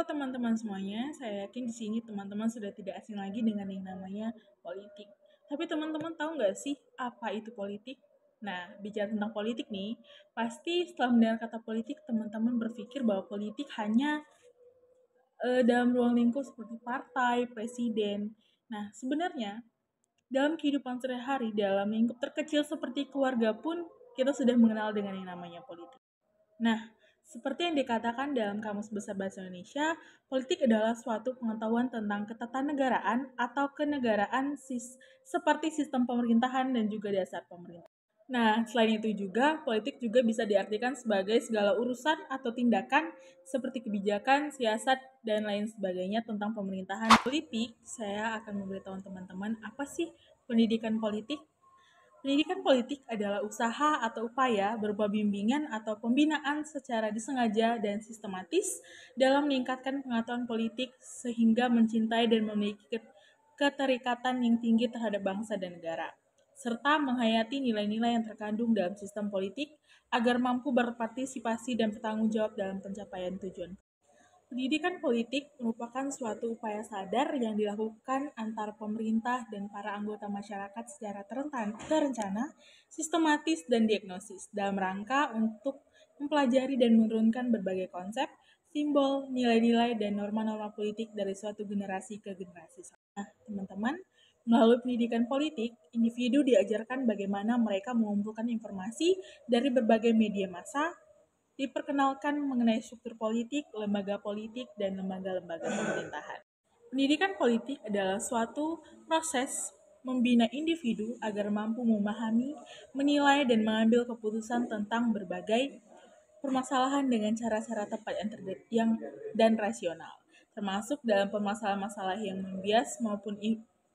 Halo teman-teman semuanya, saya yakin di sini teman-teman sudah tidak asing lagi dengan yang namanya politik. Tapi teman-teman tahu nggak sih apa itu politik? Nah, bicara tentang politik nih, pasti setelah mendengar kata politik, teman-teman berpikir bahwa politik hanya dalam ruang lingkup seperti partai, presiden. Nah, sebenarnya dalam kehidupan sehari-hari, dalam lingkup terkecil seperti keluarga pun, kita sudah mengenal dengan yang namanya politik. Nah, seperti yang dikatakan dalam Kamus Besar Bahasa Indonesia, politik adalah suatu pengetahuan tentang ketatanegaraan atau kenegaraan seperti sistem pemerintahan dan juga dasar pemerintahan. Nah, selain itu juga, politik juga bisa diartikan sebagai segala urusan atau tindakan seperti kebijakan, siasat, dan lain sebagainya tentang pemerintahan politik. Saya akan memberitahu teman-teman apa sih pendidikan politik. Pendidikan politik adalah usaha atau upaya berupa bimbingan atau pembinaan secara disengaja dan sistematis dalam meningkatkan pengetahuan politik sehingga mencintai dan memiliki keterikatan yang tinggi terhadap bangsa dan negara, serta menghayati nilai-nilai yang terkandung dalam sistem politik agar mampu berpartisipasi dan bertanggung jawab dalam pencapaian tujuan. Pendidikan politik merupakan suatu upaya sadar yang dilakukan antar pemerintah dan para anggota masyarakat secara terencana, sistematis, dan diagnosis dalam rangka untuk mempelajari dan menurunkan berbagai konsep, simbol, nilai-nilai, dan norma-norma politik dari suatu generasi ke generasi. Nah, teman-teman, melalui pendidikan politik, individu diajarkan bagaimana mereka mengumpulkan informasi dari berbagai media massa, diperkenalkan mengenai struktur politik, lembaga politik, dan lembaga-lembaga pemerintahan. Pendidikan politik adalah suatu proses membina individu agar mampu memahami, menilai, dan mengambil keputusan tentang berbagai permasalahan dengan cara-cara tepat dan rasional, termasuk dalam permasalahan-masalah yang membias maupun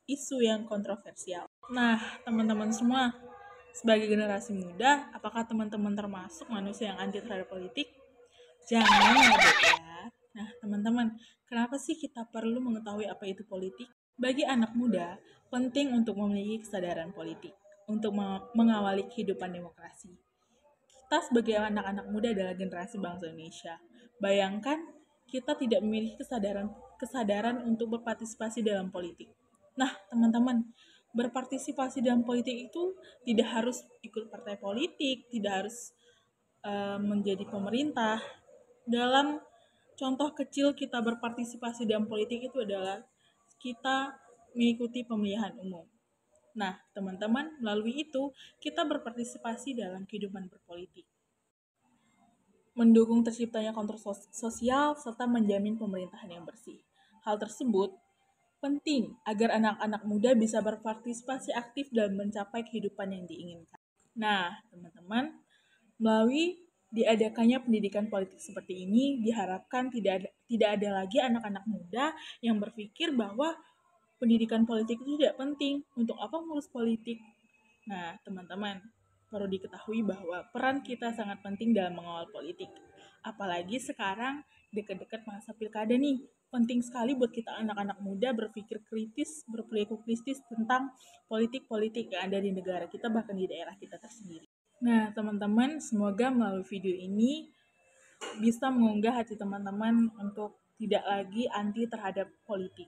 isu yang kontroversial. Nah, teman-teman semua, sebagai generasi muda, apakah teman-teman termasuk manusia yang anti terhadap politik? Jangan ya, Dek ya. Nah, teman-teman, kenapa sih kita perlu mengetahui apa itu politik? Bagi anak muda, penting untuk memiliki kesadaran politik, untuk mengawali kehidupan demokrasi. Kita sebagai anak-anak muda adalah generasi bangsa Indonesia. Bayangkan kita tidak memiliki kesadaran untuk berpartisipasi dalam politik. Nah, teman-teman, berpartisipasi dalam politik itu tidak harus ikut partai politik, tidak harus menjadi pemerintah. Dalam contoh kecil kita berpartisipasi dalam politik itu adalah kita mengikuti pemilihan umum. Nah, teman-teman, melalui itu kita berpartisipasi dalam kehidupan berpolitik, mendukung terciptanya kontrol sosial, serta menjamin pemerintahan yang bersih. Hal tersebut penting agar anak-anak muda bisa berpartisipasi aktif dalam mencapai kehidupan yang diinginkan. Nah, teman-teman, melalui diadakannya pendidikan politik seperti ini, diharapkan tidak ada lagi anak-anak muda yang berpikir bahwa pendidikan politik itu tidak penting. Untuk apa ngurus politik? Nah, teman-teman, perlu diketahui bahwa peran kita sangat penting dalam mengawal politik. Apalagi sekarang dekat-dekat masa pilkada nih, penting sekali buat kita anak-anak muda berpikir kritis, berperilaku kritis tentang politik-politik yang ada di negara kita, bahkan di daerah kita tersendiri. Nah, teman-teman, semoga melalui video ini bisa mengunggah hati teman-teman untuk tidak lagi anti terhadap politik.